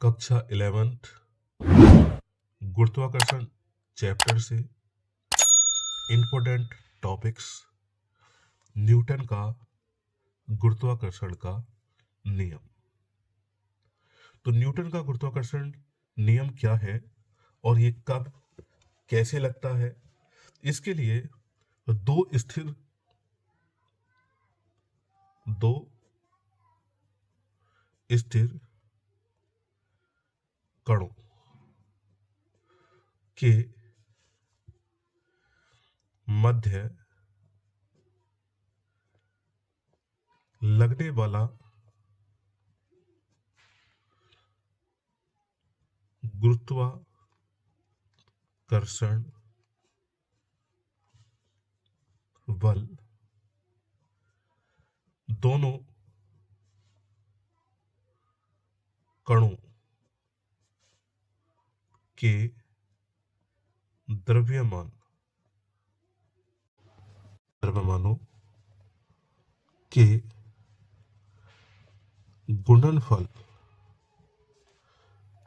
कक्षा 11th गुरुत्वाकर्षण chapter से इंपॉर्टेंट टॉपिक्स। न्यूटन का गुरुत्वाकर्षण का नियम। तो न्यूटन का गुरुत्वाकर्षण नियम क्या है और ये कब कैसे लगता है, इसके लिए दो स्थिर कणों के मध्य लगने वाला गुरुत्वाकर्षण बल दोनों कणों के द्रव्यमानों के गुणनफल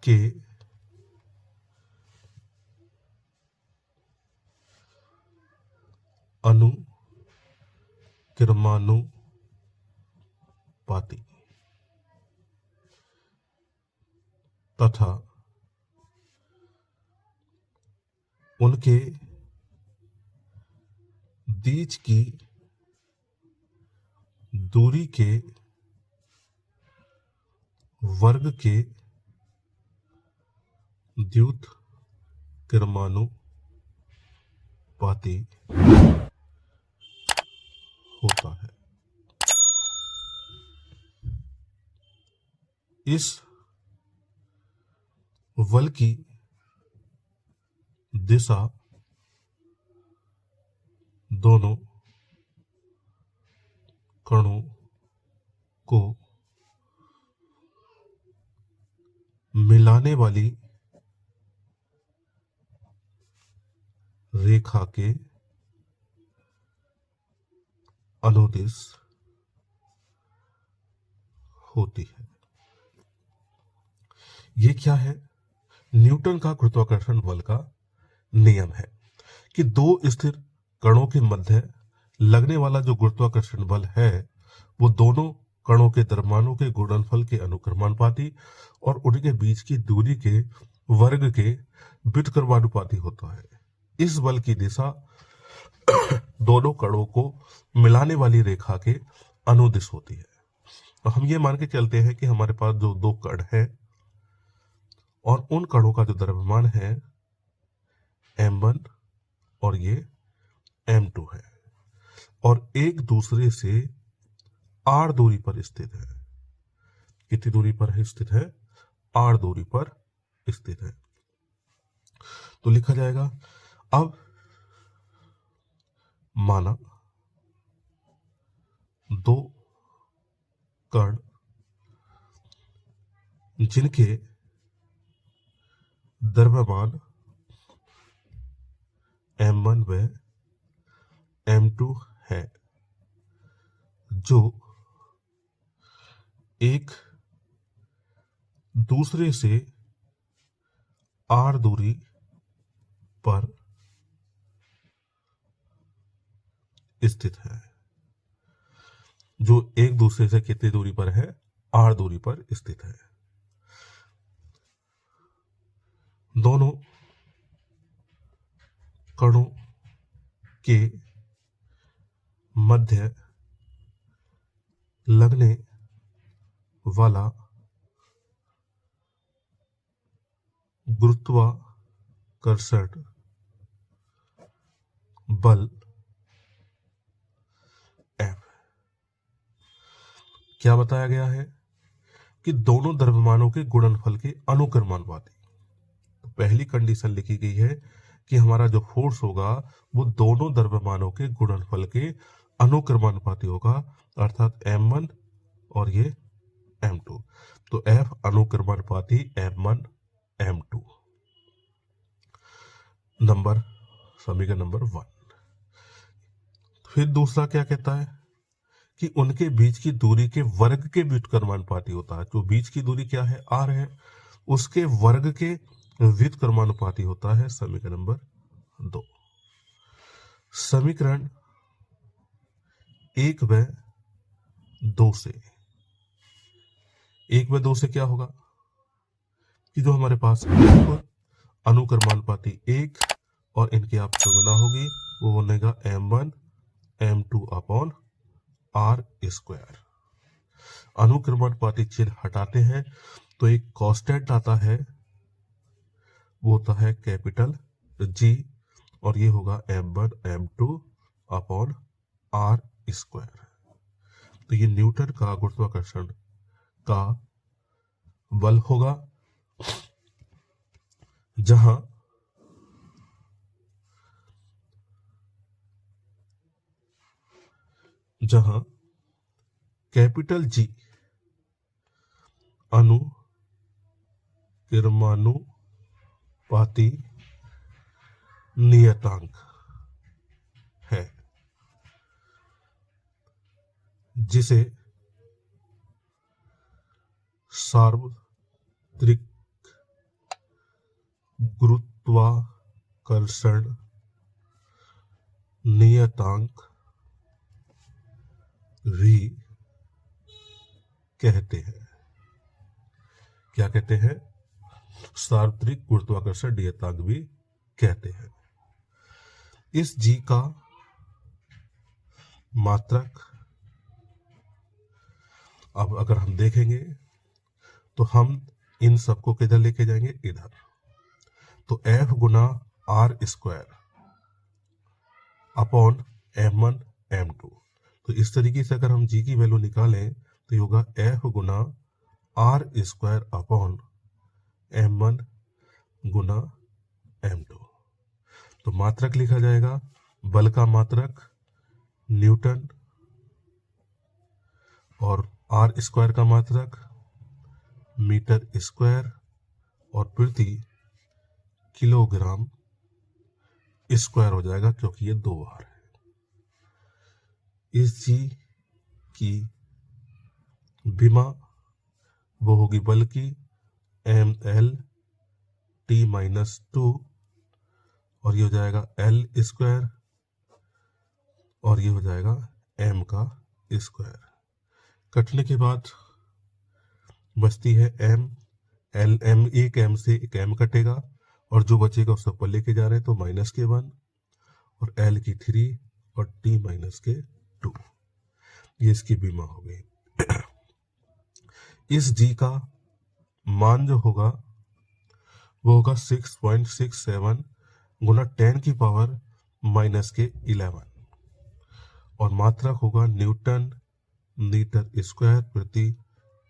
के अनुक्रमानुपाती तथा उनके बीच की दूरी के वर्ग के द्युतक्रमानुपाती होता है। इस बल की दिशा दोनों कणों को मिलाने वाली रेखा के अनुदिश होती है। ये क्या है? न्यूटन का गुरुत्वाकर्षण बल का नियम है कि दो स्थिर कणों के मध्य लगने वाला जो गुरुत्वाकर्षण बल है वो दोनों कणों के द्रव्यमानों के गुणनफल के अनुक्रमानुपाती और उनके बीच की दूरी के वर्ग के व्युत्क्रमानुपाती होता है। इस बल की दिशा दोनों कणों को मिलाने वाली रेखा के अनुदिश होती है। तो हम ये मान के चलते हैं कि हमारे पास जो दो कण हैं और उन कणों का जो द्रव्यमान है m1 और ये m2 है और एक दूसरे से r दूरी पर स्थित है। कितनी दूरी पर स्थित है? r दूरी पर स्थित है। तो लिखा जाएगा, अब माना दो कण जिनके द्रव्यमान m1 व m2 है, जो एक दूसरे से r दूरी पर स्थित है। जो एक दूसरे से कितनी दूरी पर है? r दूरी पर स्थित है। दोनों कणों के मध्य लगने वाला गुरुत्वाकर्षण बल F। क्या बताया गया है कि दोनों द्रव्यमानों के गुणनफल के अनुक्रमानुपाती। तो पहली कंडीशन लिखी गई है कि हमारा जो फोर्स होगा वो दोनों द्रव्यमानों के गुणनफल के अनुक्रमानुपाती होगा, अर्थात m1 और ये m2। तो F अनुक्रमानुपाती m1 m2 नंबर समीकरण नंबर 1। फिर दूसरा क्या कहता है कि उनके बीच की दूरी के वर्ग के व्युत्क्रमानुपाती होता है। जो बीच की दूरी क्या है? r है, उसके वर्ग के व्युत्क्रमानुपाती होता है समीकरण नंबर 2। समीकरण 1 व 2 से, 1 व 2 से क्या होगा कि जो हमारे पास अनुक्रमानुपाती 1 और इनकी आपस में गुना होगी, वो बनेगा m1 m2 upon are square. अनुक्रमानुपाती चिन्ह हटाते हैं तो एक कांस्टेंट आता है, वो होता है कैपिटल जी, और ये होगा m1 m2 upon are square. तो ये न्यूटन का गुरुत्वाकर्षण का बल होगा, जहां कैपिटल जी अनुक्रमानुपाती नियतांक है, जिसे सार्वत्रिक गुरुत्वाकर्षण नियतांक भी कहते हैं। क्या कहते हैं? सार्वत्रिक गुरुत्वाकर्षण नियतांक भी कहते हैं। इस जी का मात्रक अब अगर हम देखेंगे तो हम इन सबको किधर लेके जाएंगे? इधर। तो F गुना r square upon m1 m2। तो इस तरीके से अगर हम जी की वैल्यू निकालें तो ये होगा F गुना आर स्क्वायर अपॉन m1 गुना m2। तो मात्रक लिखा जाएगा, बल का मात्रक न्यूटन और आर स्क्वायर का मात्रक मीटर स्क्वायर और प्रति किलोग्राम स्क्वायर हो जाएगा, क्योंकि ये 2 बार है। इस जी की विमा वो होगी बल की mL/t-2, और ये हो जाएगा L स्क्वायर और ये हो जाएगा m का स्क्वायर। कटने के बाद बचती है m, एक m से एक m कटेगा और जो बचेगा उसको ऊपर लेके जा रहे हैं, तो -1 और L की 3 और t-2। ये इसकी बीमा हो गई। इस जी का मान जो होगा वो होगा 6.67 गुना 10⁻⁻11 और मात्रक होगा न्यूटन मीटर स्क्वायर प्रति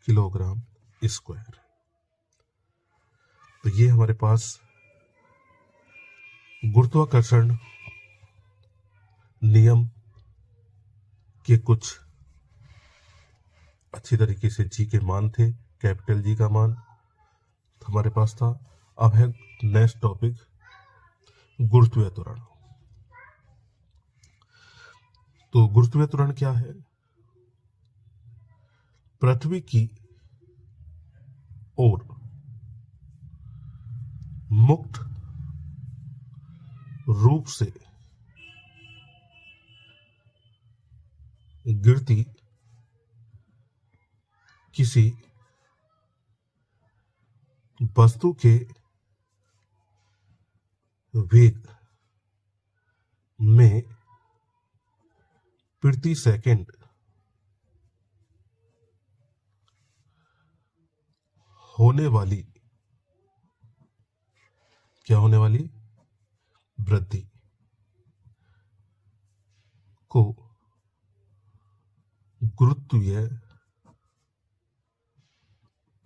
किलोग्राम स्क्वायर। तो ये हमारे पास गुरुत्वाकर्षण नियम के कुछ अच्छी तरीके से जी के मान थे। कैपिटल जी का मान हमारे पास था। अब है नेक्स्ट टॉपिक, गुरुत्वीय त्वरण। तो गुरुत्वीय त्वरण क्या है? पृथ्वी की ओर मुक्त रूप से गिरती किसी वस्तु के वेग में प्रति सेकंड होने वाली, क्या होने वाली? वृद्धि को गुरुत्वीय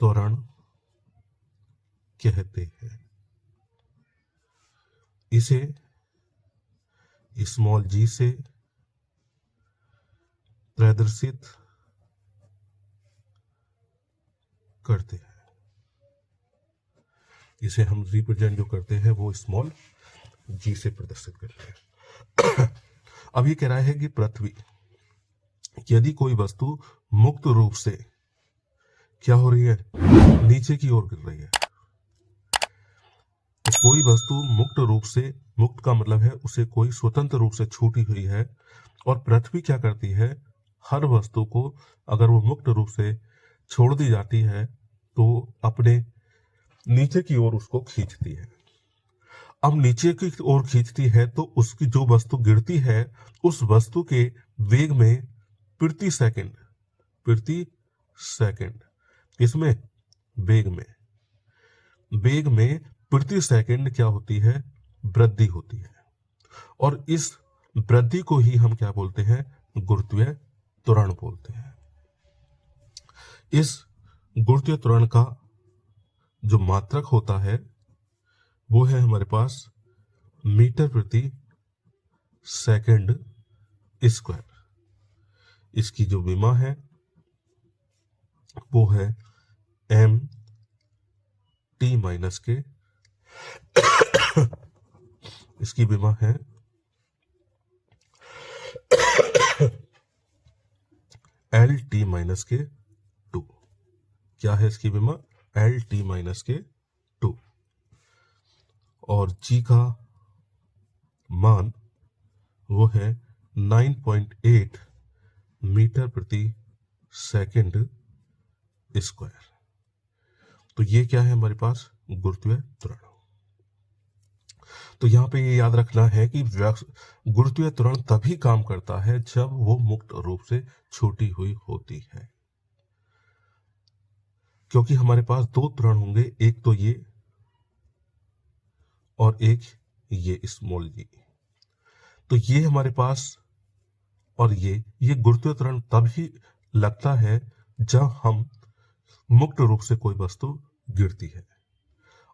त्वरण कहते हैं। इसे स्मॉल जी से प्रदर्शित करते हैं। इसे हम रिप्रेजेंट जो करते हैं वो स्मॉल जी से प्रदर्शित करते हैं। अब ये कह रहा है कि पृथ्वी, यदि कोई वस्तु मुक्त रूप से क्या हो रही है? नीचे की ओर गिर रही है, कोई वस्तु मुक्त रूप से, मुक्त का मतलब है उसे कोई स्वतंत्र रूप से छूटी हुई है, और पृथ्वी क्या करती है, हर वस्तु को अगर वो मुक्त रूप से छोड़ दी जाती है तो अपने नीचे की ओर उसको खींचती है। अब नीचे की ओर खींचती है तो उसकी जो वस्तु गिरती है उस वस्तु के वेग में प्रति सेकंड इसमें वेग में प्रति सेकंड क्या होती है, वृद्धि होती है। और इस वृद्धि को ही हम क्या बोलते हैं, गुरुत्वीय त्वरण बोलते हैं। इस गुरुत्वीय त्वरण का जो मात्रक होता है वो है हमारे पास मीटर प्रति सेकंड स्क्वायर। इसकी जो विमा है वो है m t माइनस के, इसकी विमा है l t माइनस के 2। क्या है इसकी विमा, l t माइनस के 2। और g का मान वो है 9.8 मीटर प्रति सेकंड स्क्वायर। तो ये क्या है हमारे पास, गुरुत्वीय त्वरण। तो यहां पे ये याद रखना है कि गुरुत्वीय त्वरण तभी काम करता है जब वो मुक्त रूप से छूटी हुई होती है, क्योंकि हमारे पास दो त्वरण होंगे, एक तो ये और एक ये स्मॉल जी। तो ये हमारे पास और ये गुरुत्वीय त्वरण तभी लगता है जब हम मुक्त रूप से कोई वस्तु गिरती है,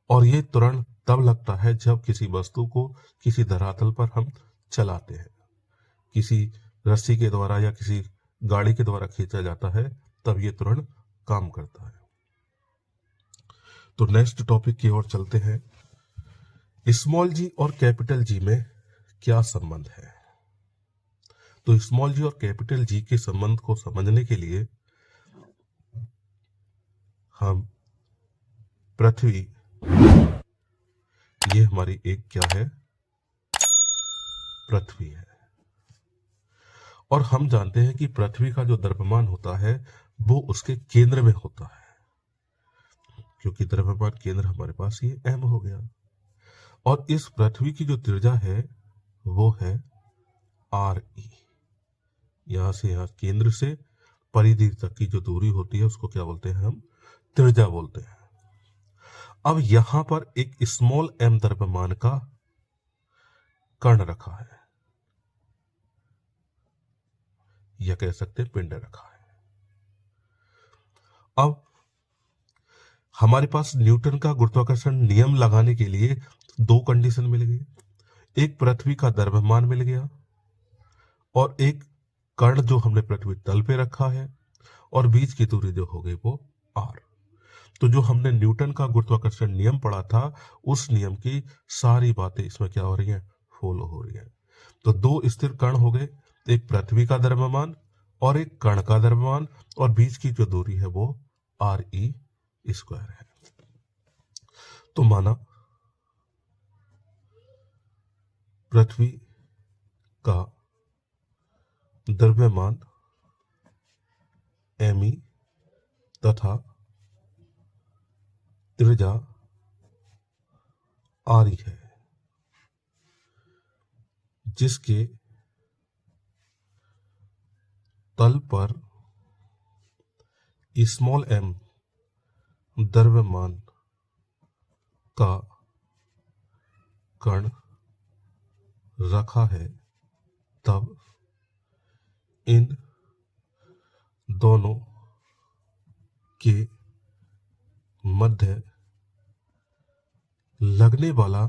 और ये त्वरण तब लगता है जब किसी वस्तु को किसी धरातल पर हम चलाते हैं, किसी रस्सी के द्वारा या किसी गाड़ी के द्वारा खींचा जाता है, तब ये त्वरण काम करता है। तो नेक्स्ट टॉपिक की ओर चलते हैं। स्मॉल जी और कैपिटल जी में क्या संबंध है? तो स्मॉल जी और कैपिटल जी के संबंध को समझने के लिए हम पृथ्वी, ये हमारी एक क्या है, पृथ्वी है, और हम जानते हैं कि पृथ्वी का जो द्रव्यमान होता है वो उसके केंद्र में होता है, क्योंकि द्रव्यमान केंद्र हमारे पास ये m हो गया। और इस पृथ्वी की जो त्रिज्या है वो है RE। यहां से यहां केंद्र से परिधि तक की जो दूरी होती है उसको क्या बोलते हैं, हम त्रिज्या बोलते हैं। अब यहां पर एक स्मॉल m द्रव्यमान का कण रखा है, या कह सकते हैं पिंड रखा है। अब हमारे पास न्यूटन का गुरुत्वाकर्षण नियम लगाने के लिए दो कंडीशन मिल गई, एक पृथ्वी का द्रव्यमान मिल गया और एक कण जो हमने पृथ्वी तल पे रखा है, और बीच की दूरी जो हो गई वो r। तो जो हमने न्यूटन का गुरुत्वाकर्षण नियम पढ़ा था उस नियम की सारी बातें इसमें क्या हो रही हैं, फॉलो हो रही हैं। तो दो स्थिर कण हो गए, एक पृथ्वी का द्रव्यमान और एक कण का द्रव्यमान, और बीच की जो दूरी है वो RE स्क्वायर है। तो माना पृथ्वी का द्रव्यमान me तथा त्रिज्या RE है, जिसके तल पर स्मॉल m द्रव्यमान का कण रखा है, तब इन दोनों के मध्य लगने वाला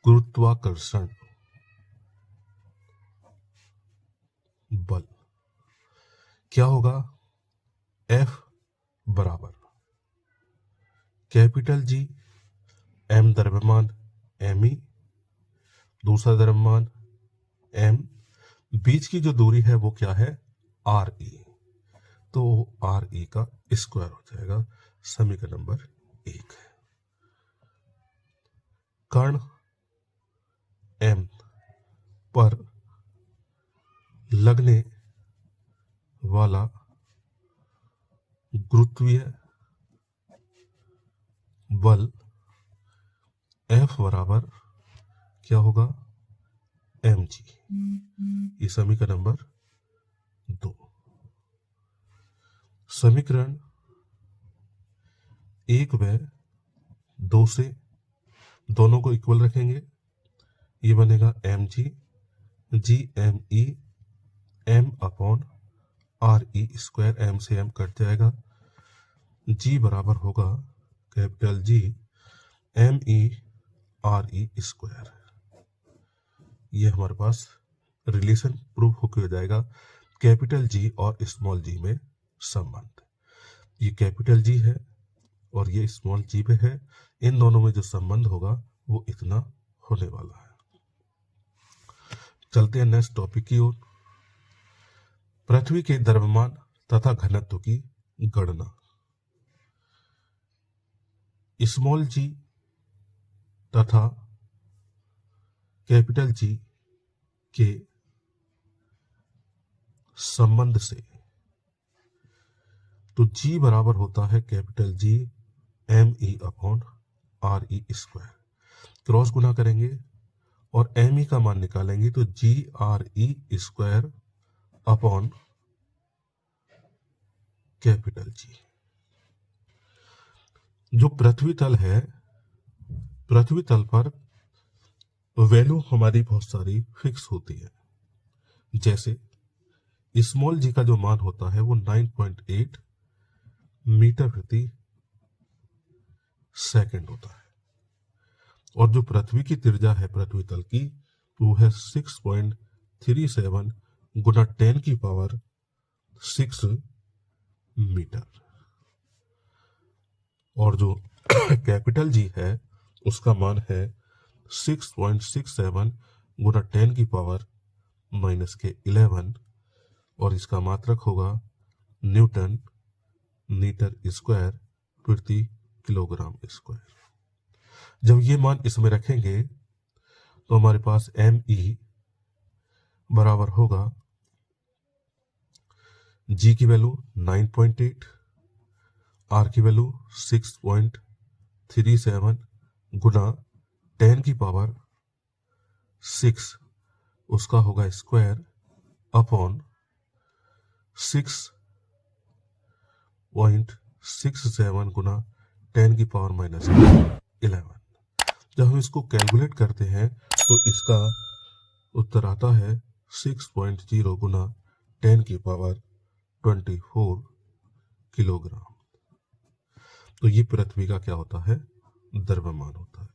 गुरुत्वाकर्षण बल क्या होगा, F बराबर कैपिटल G m द्रव्यमान me, दूसरा द्रव्यमान m, बीच की जो दूरी है वो क्या है, RE। तो RE का स्क्वायर हो जाएगा, समीकरण नंबर 1 है। कण m पर लगने वाला गुरुत्वीय बल F बराबर क्या होगा, mg। ये समीकरण नंबर 2। समीकरण 1 व 2 से दोनों को इक्वल रखेंगे, ये बनेगा mg G M E m upon R E square, m से m कट जाएगा, g बराबर होगा capital G M E R E square. ये हमारे पास रिलेशन प्रूफ होकर हो जाएगा कैपिटल G और स्मॉल g में संबंध। ये कैपिटल G है और ये स्मॉल g पे है, इन दोनों में जो संबंध होगा वो इतना होने वाला है। चलते हैं नेक्स्ट टॉपिक की ओर। पृथ्वी के द्रव्यमान तथा घनत्व की गणना। स्मॉल g तथा कैपिटल G के संबंध से तो g बराबर होता है capital G M E upon R E square. Cross गुना करेंगे और एम ई का मान निकालेंगे तो G R E square upon capital G। जो पृथ्वी तल है, पृथ्वी तल पर वैल्यू हमारी बहुत सारी फिक्स होती है। जैसे स्मॉल g का जो मान होता है वो 9.8 मीटर प्रति सेकंड होता है, और जो पृथ्वी की त्रिज्या है पृथ्वी तल की वो है 6.37 गुना 10 की पावर 6 मीटर। और जो कैपिटल G है उसका मान है 6.67 गुना 10 की पावर -11, और इसका मात्रक होगा न्यूटन मीटर स्क्वायर प्रति किलोग्राम स्क्वायर। जब ये मान इसमें रखेंगे तो हमारे पास एम ई बराबर होगा जी की वैल्यू 9.8, आर की वैल्यू 6.37 गुना 10 की पावर 6, उसका होगा स्क्वायर अपॉन 6.67 गुना 10 की पावर -11। जब हम इसको कैलकुलेट करते हैं तो इसका उत्तर आता है 6.0 गुना 10 की पावर 24 किलोग्राम। तो ये पृथ्वी का क्या होता है, द्रव्यमान होता है।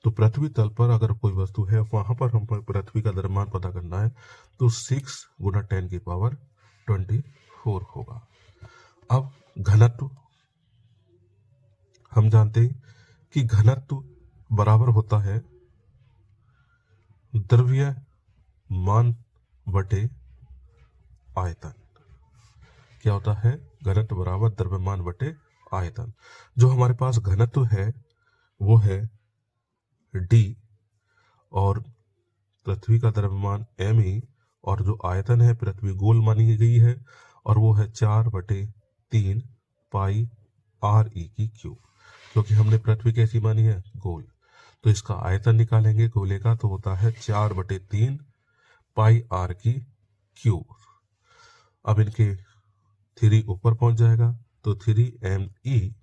तो पृथ्वी तल पर अगर कोई वस्तु है वहां पर हम पृथ्वी का द्रव्यमान पता करना है तो 6 गुना 10 की पावर 24 होगा। अब घनत्व हम जानते हैं कि घनत्व बराबर होता है द्रव्यमान बटे आयतन। क्या होता है, घनत्व बराबर द्रव्यमान बटे आयतन। जो हमारे पास घनत्व है वो है d, और पृथ्वी का द्रव्यमान m, और जो आयतन है पृथ्वी गोल मानी गई है और वो है 4/3 पाई आर ई की क्यूब, क्योंकि हमने पृथ्वी कैसी मानी है, गोल। तो इसका आयतन निकालेंगे गोले का तो होता है 4/3 पाई आर की क्यूब। अब इनके 3 ऊपर पहुंच जाएगा तो 3m e,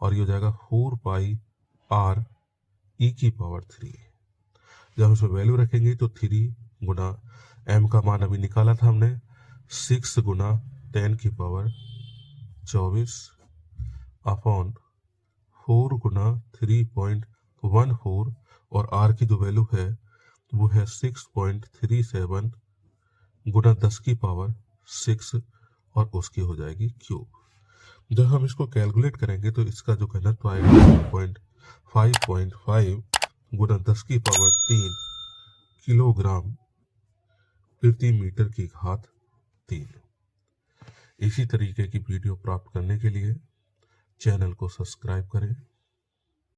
और ये हो जाएगा 4 पाई आर ई की पावर 3। जब हम इसमें वैल्यू रखेंगे तो 3 गुना m का मान अभी निकाला था हमने, 6 गुना 10 की पावर 24 अपॉन 4 गुना 3.14, और r की जो वैल्यू है वो है 6.37 गुना 10 की पावर 6, और उसकी हो जाएगी क्यूब। जब हम इसको कैलकुलेट करेंगे तो इसका जो घनत्व आएगा 5.5 गुना 10 की पावर 3 किलोग्राम प्रति मीटर की घात 3। इसी तरीके की वीडियो प्राप्त करने के लिए चैनल को सब्सक्राइब करें